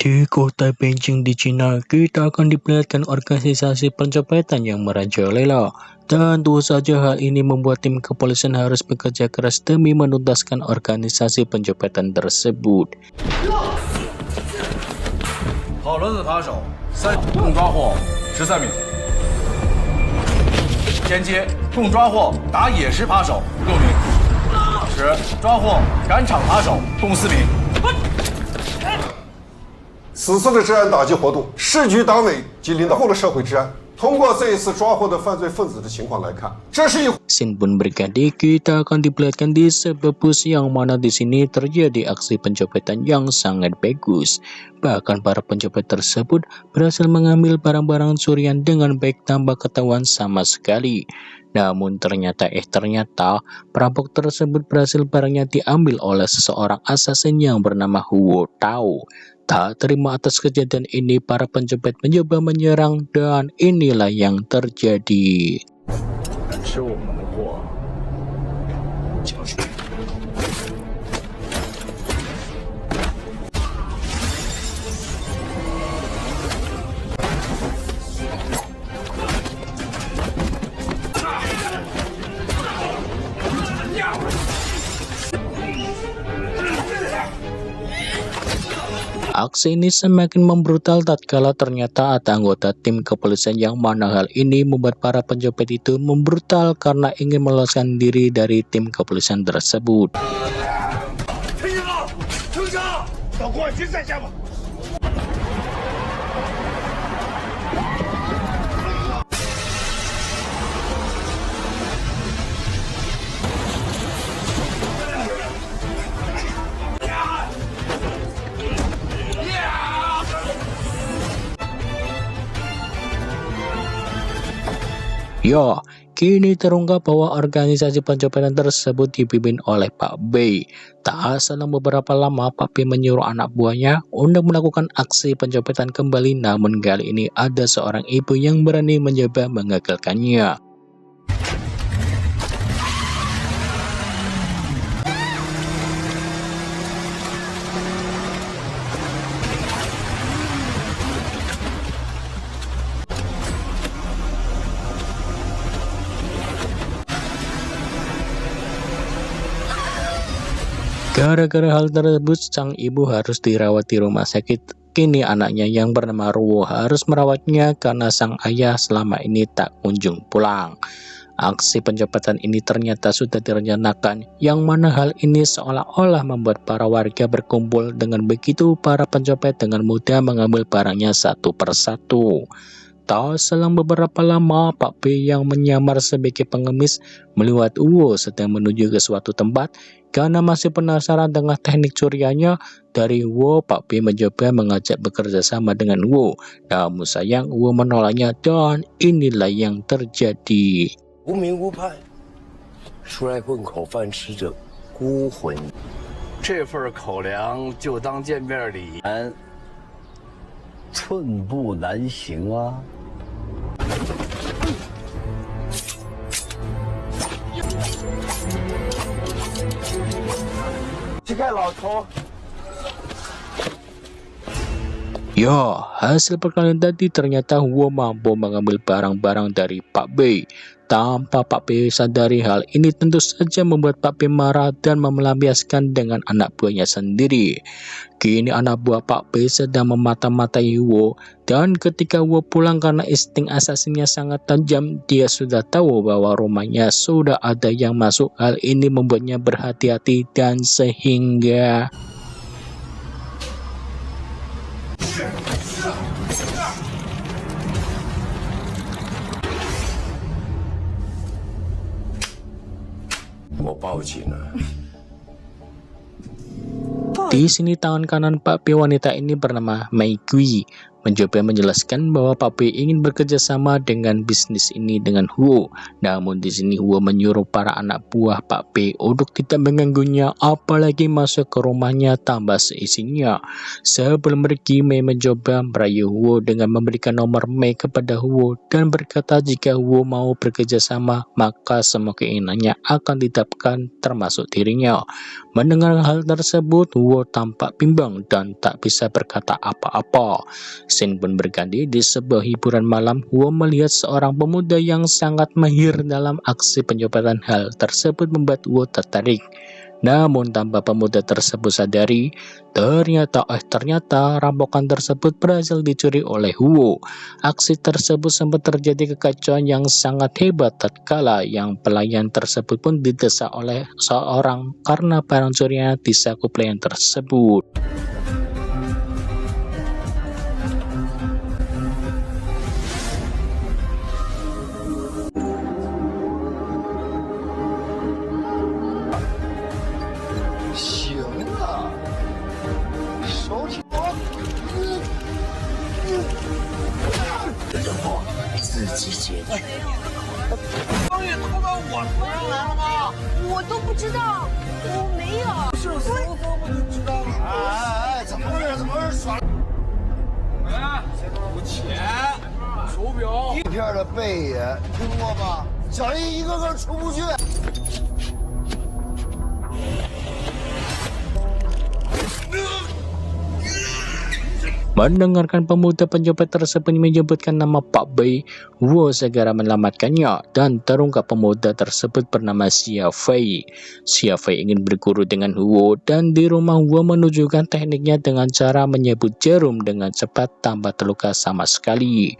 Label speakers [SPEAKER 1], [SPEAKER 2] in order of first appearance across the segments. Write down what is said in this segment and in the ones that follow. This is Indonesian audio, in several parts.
[SPEAKER 1] Di kota Beijing di Cina, kita akan diperlihatkan organisasi pencopetan yang merajalela. Tentu saja hal ini membuat tim kepolisian harus bekerja keras demi menuntaskan organisasi pencopetan tersebut.
[SPEAKER 2] 好轮子扒手3，共抓获13名。前期共抓获打野食扒手6名，抓获赶场扒手共4名。
[SPEAKER 3] 此次的治安打击活动，市局党委及领导后的社会治安。通过这一次抓获的犯罪分子的情况来看，这是一。
[SPEAKER 1] Scene pun berganti, kita akan diperlihatkan di sebuah bus yang mana di sini terjadi aksi pencopetan yang sangat bagus. Bahkan para pencopet tersebut berhasil mengambil barang-barang curian dengan baik tanpa ketahuan sama sekali. Namun ternyata perampok tersebut berhasil barangnya diambil oleh seseorang assassin yang bernama Huo Tao. Tak terima atas kejadian ini, para pencopet mencoba menyerang dan inilah yang terjadi. Aksi ini semakin membrutal tatkala ternyata ada anggota tim kepolisian yang mana hal ini membuat para pencopet itu membrutal karena ingin meloloskan diri dari tim kepolisian tersebut. Ya, kini terungkap bahwa organisasi pencopetan tersebut dipimpin oleh Pak B. Tak selang beberapa lama, Pak B menyuruh anak buahnya untuk melakukan aksi pencopetan kembali, namun kali ini ada seorang ibu yang berani mencoba mengagalkannya. Gara-gara hal tersebut, sang ibu harus dirawat di rumah sakit. Kini anaknya yang bernama Ruo harus merawatnya karena sang ayah selama ini tak kunjung pulang. Aksi pencopetan ini ternyata sudah direncanakan, yang mana hal ini seolah-olah membuat para warga berkumpul. Dengan begitu, para pencopet dengan mudah mengambil barangnya satu persatu. Tak selang beberapa lama, Pak B yang menyamar sebagai pengemis melihat Uwo sedang menuju ke suatu tempat. Karena masih penasaran dengan teknik curiannya dari Uwo, Pak B mencoba mengajak bekerja sama dengan Uwo. Namun sayang, Uwo menolaknya dan inilah yang terjadi.
[SPEAKER 4] 无名无派，出来混口饭吃着孤魂，
[SPEAKER 2] 这份口粮就当见面礼。
[SPEAKER 4] 寸步难行啊！ 去看老头。
[SPEAKER 1] Ya, hasil perkalian tadi ternyata Huo mampu mengambil barang-barang dari Pak B. Tanpa Pak B sadari, hal ini tentu saja membuat Pak B marah dan melampiaskan dengan anak buahnya sendiri. Kini anak buah Pak B sedang memata-matai Huo, dan ketika Huo pulang karena insting asasinnya sangat tajam, dia sudah tahu bahwa rumahnya sudah ada yang masuk. Hal ini membuatnya berhati-hati dan sehingga di sini tangan kanan Pak B wanita ini bernama Mei Gui mencoba menjelaskan bahwa Pak B ingin bekerja sama dengan bisnis ini dengan Huo. Namun di sini Huo menyuruh para anak buah Pak B untuk tidak mengganggunya, apalagi masuk ke rumahnya tanpa seisinya. Sebelum pergi, Mei mencoba merayu Huo dengan memberikan nomor Mei kepada Huo dan berkata jika Huo mau bekerja sama, maka semua keinginannya akan didapatkan termasuk dirinya. Mendengar hal tersebut, Huo tampak bimbang dan tak bisa berkata apa-apa. Scene pun berganti di sebuah hiburan malam. Huo melihat seorang pemuda yang sangat mahir dalam aksi pencopetan. Hal tersebut membuat Huo tertarik. Namun tanpa pemuda tersebut sadari, ternyata rampokan tersebut berhasil dicuri oleh Huo. Aksi tersebut sempat terjadi kekacauan yang sangat hebat tatkala yang pelayan tersebut pun didesak oleh seorang karena barang curiannya di saku pelayan tersebut.
[SPEAKER 2] 方也拖到我头上来了吗？
[SPEAKER 5] 我都不知道，我没有。
[SPEAKER 2] 是搜不就知道了？哎，怎么回事？怎么回事？耍？哎，有钱，手表，
[SPEAKER 6] 一片的贝爷听过吧？小姨一个个出不去。
[SPEAKER 1] Mendengarkan pemuda pencopet tersebut menyebutkan nama Pak B, Huo segera menyelamatkannya dan terungkap pemuda tersebut bernama Xia Fei. Xia Fei ingin berguru dengan Huo dan di rumah Huo menunjukkan tekniknya dengan cara menyebut jarum dengan cepat tanpa terluka sama sekali.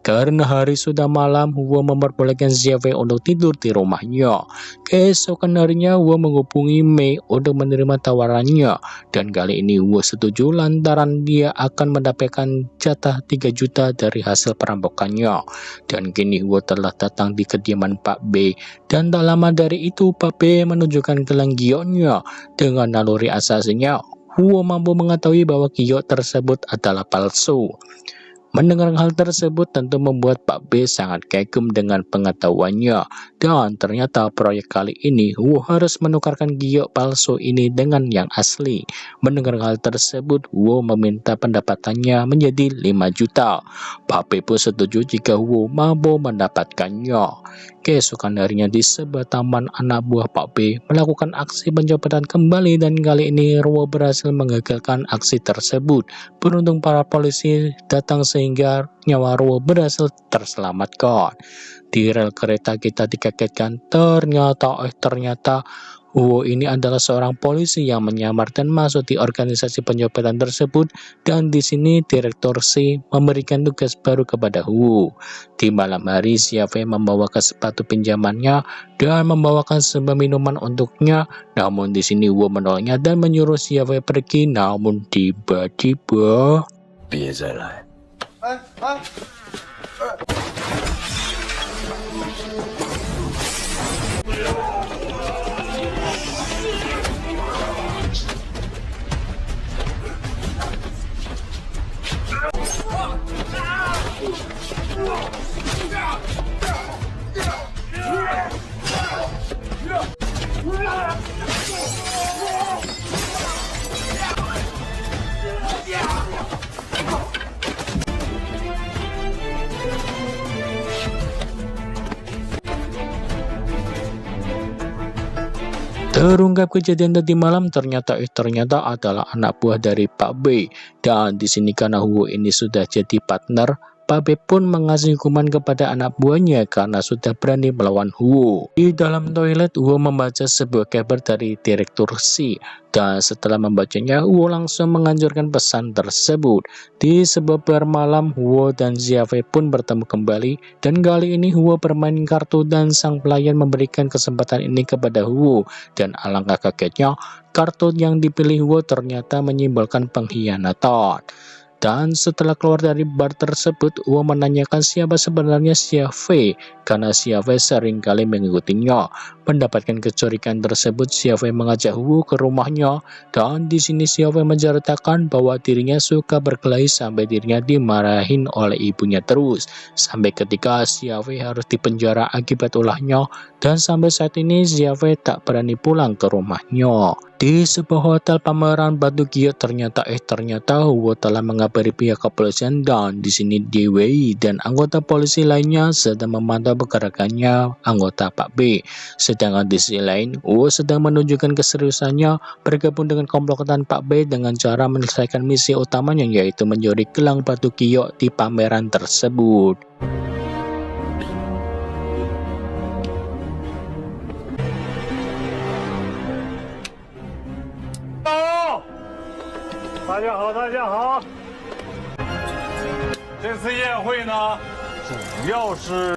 [SPEAKER 1] Karena hari sudah malam, Huo memperbolehkan Xia Fei untuk tidur di rumahnya. Keesokan harinya, Huo menghubungi Mei untuk menerima tawarannya. Dan kali ini Huo setuju lantaran dia akan mendapatkan jatah 3 juta dari hasil perampokannya. Dan kini Huo telah datang di kediaman Pak B. Dan tak lama dari itu, Pak B menunjukkan gelang gioknya. Dengan naluri asasinya, Huo mampu mengetahui bahwa giok tersebut adalah palsu. Mendengar hal tersebut tentu membuat Pak B sangat kagum dengan pengetahuannya. Dan ternyata proyek kali ini Huo harus menukarkan giok palsu ini dengan yang asli. Mendengar hal tersebut, Huo meminta pendapatannya menjadi 5 juta. Pak B pun setuju jika Huo mampu mendapatkannya. Keesokan harinya di sebuah taman, anak buah Pak B melakukan aksi pencopetan kembali dan kali ini Huo berhasil menggagalkan aksi tersebut. Beruntung para polisi datang sehingga nyawa Huo berhasil terselamatkan. Di rel kereta kita dikagetkan ternyata Huo ini adalah seorang polisi yang menyamar dan masuk di organisasi pencopetan tersebut, dan di sini Direktur C memberikan tugas baru kepada Huo. Di malam hari, Xia Fei membawa ke sepatu pinjamannya dan membawakan sebuah minuman untuknya. Namun di sini Huo menolaknya dan menyuruh Xia Fei pergi. Namun tiba-tiba,
[SPEAKER 4] 别再来。
[SPEAKER 1] terungkap kejadian tadi malam ternyata adalah anak buah dari Pak B. Dan di sini karena Huo ini sudah jadi partner, Pak B pun mengasih hukuman kepada anak buahnya karena sudah berani melawan Huo. Di dalam toilet, Huo membaca sebuah kabar dari Direktur C. Dan setelah membacanya, Huo langsung menganjurkan pesan tersebut. Di sebuah bar malam, Huo dan Xia Fei pun bertemu kembali. Dan kali ini Huo bermain kartu dan sang pelayan memberikan kesempatan ini kepada Huo. Dan alangkah kagetnya, kartu yang dipilih Huo ternyata menyimbolkan pengkhianatan. Dan setelah keluar dari bar tersebut, Uwo menanyakan siapa sebenarnya Xia Fei karena Xia Fei seringkali mengikutinya. Mendapatkan kecurigaan tersebut, Xia Fei mengajak Uwo ke rumahnya, dan di sini Xia Fei menceritakan bahwa dirinya suka berkelahi sampai dirinya dimarahin oleh ibunya terus, sampai ketika Xia Fei harus dipenjara akibat ulahnya, dan sampai saat ini Xia Fei tak berani pulang ke rumahnya. Di sebuah hotel pameran batu giok ternyata Uwo telah mengabari pihak kepolisian, dan di sini DWI dan anggota polisi lainnya sedang memantau pergerakannya anggota Pak B. Sedangkan di sisi lain, Uwo sedang menunjukkan keseriusannya bergabung dengan komplotan Pak B dengan cara menyelesaikan misi utamanya, yaitu mencuri gelang batu giok di pameran tersebut.
[SPEAKER 2] 大家好，大家好。这次宴会呢，主要是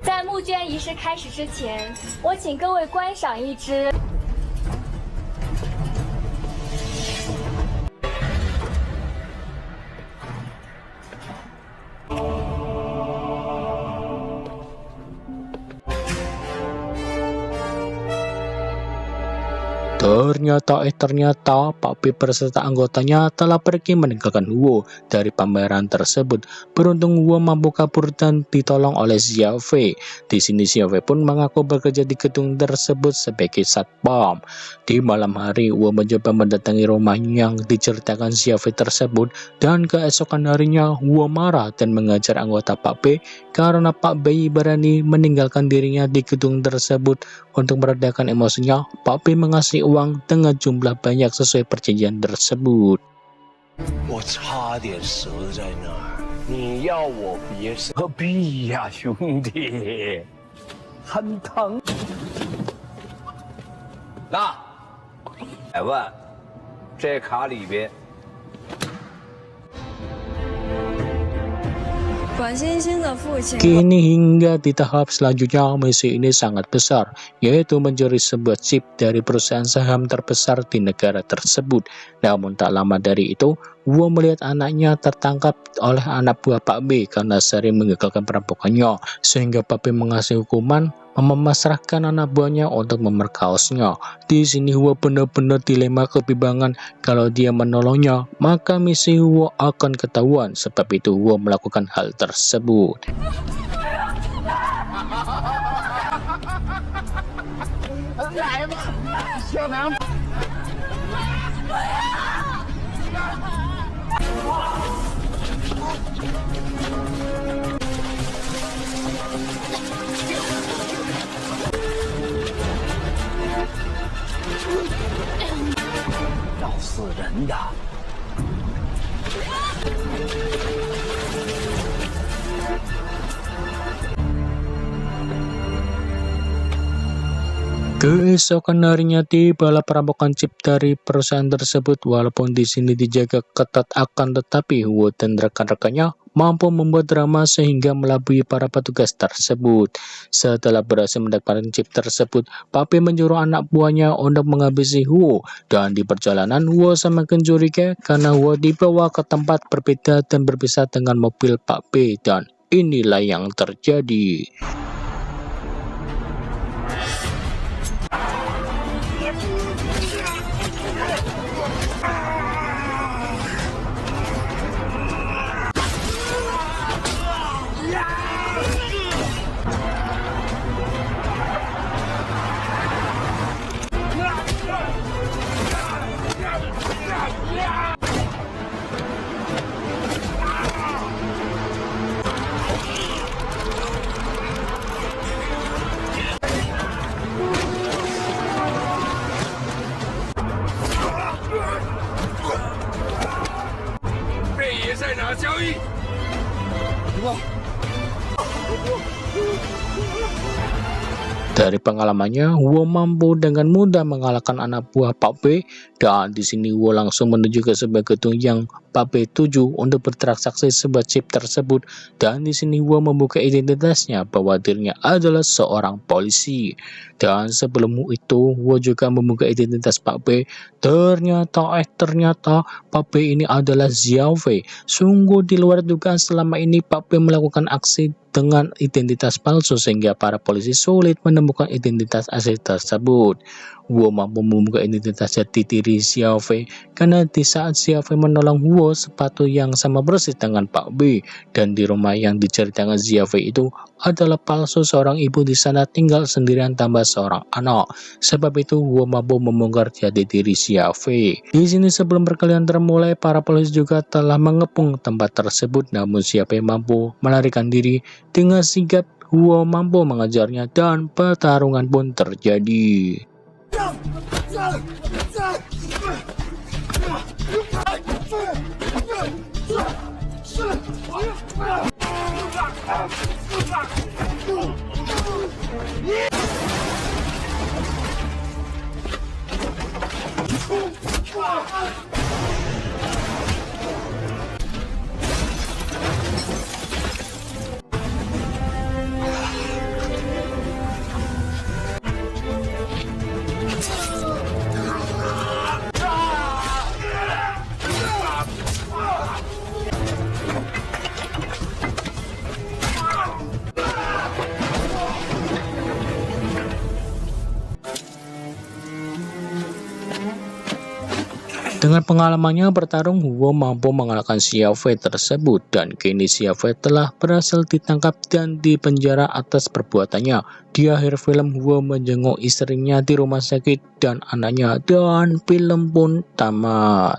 [SPEAKER 5] 在募捐仪式开始之前，我请各位观赏一支。
[SPEAKER 1] Ternyata Pak B beserta anggotanya telah pergi meninggalkan Uwo dari pameran tersebut. Beruntung Uwo mampu kabur dan ditolong oleh Xia Fei. Di sini Xia Fei pun mengaku bekerja di gedung tersebut sebagai satpam. Di malam hari, Uwo mencoba mendatangi rumah yang diceritakan Xia Fei tersebut, dan keesokan harinya Uwo marah dan mengajar anggota Pak B karena Pak B berani meninggalkan dirinya di gedung tersebut. Untuk meredakan emosinya, Pak B mengasih uang dengan jumlah banyak sesuai perjanjian tersebut.
[SPEAKER 4] 我差点折在那儿，你要我别折，何必呀，兄弟，很疼。那100万，这卡里边。
[SPEAKER 1] Kini hingga di tahap selanjutnya, misi ini sangat besar, yaitu mencuri sebuah chip dari perusahaan saham terbesar di negara tersebut. Namun tak lama dari itu, Uwo melihat anaknya tertangkap oleh anak buah Pak B karena sering menggagalkan perampokannya, sehingga Pak B mengasih hukuman memasrahkan anak buahnya untuk memerkaosnya. Di sini Uwo benar-benar dilema kebimbangan. Kalau dia menolongnya, maka misi Uwo akan ketahuan. Sebab itu Uwo melakukan hal tersebut. Keesokan harinya tibalah perampokan chip dari perusahaan tersebut. Walaupun di sini dijaga ketat, akan tetapi Uwo dan rekan-rekannya mampu membuat drama sehingga melabui para petugas tersebut. Setelah berhasil mendapatkan chip tersebut, Pak B menyuruh anak buahnya untuk menghabisi Uwo, dan di perjalanan Uwo semakin curiga karena Uwo dibawa ke tempat berbeda dan berpisah dengan mobil Pak B, dan inilah yang terjadi. Dari pengalamannya, Wo mampu dengan mudah mengalahkan anak buah Pak B, dan di sini Wo langsung menuju ke sebuah gedung yang Pak B tuju untuk bertransaksi sebuah chip tersebut, dan di sini Wo membuka identitasnya bahwa dirinya adalah seorang polisi. Dan sebelum itu Wo juga membuka identitas Pak B. Ternyata Pak B ini adalah Xiao Fei. Sungguh di luar dugaan, selama ini Pak B melakukan aksi dengan identitas palsu sehingga para polisi sulit menemukan identitas asli tersebut. Wo mampu membuka identitas jati diri Xiao Fei karena di saat Xiao Fei menolong Wo, sepatu yang sama persis dengan Pak B, dan di rumah yang diceritakan Xiao Fei itu adalah palsu. Seorang ibu di sana tinggal sendirian tambah seorang anak. Sebab itu Wo mampu membongkar jati diri Xiao Fei. Di sini sebelum perkelahian termulai, para polisi juga telah mengepung tempat tersebut, namun Xiao Fei mampu melarikan diri. Dengan sigap Wo mampu mengejarnya dan pertarungan pun terjadi. Dengan pengalamannya bertarung, Wo mampu mengalahkan Xiao Fei tersebut, dan kini Xiao Fei telah berhasil ditangkap dan dipenjara atas perbuatannya. Di akhir film, Wo menjenguk istrinya di rumah sakit dan anaknya, dan film pun tamat.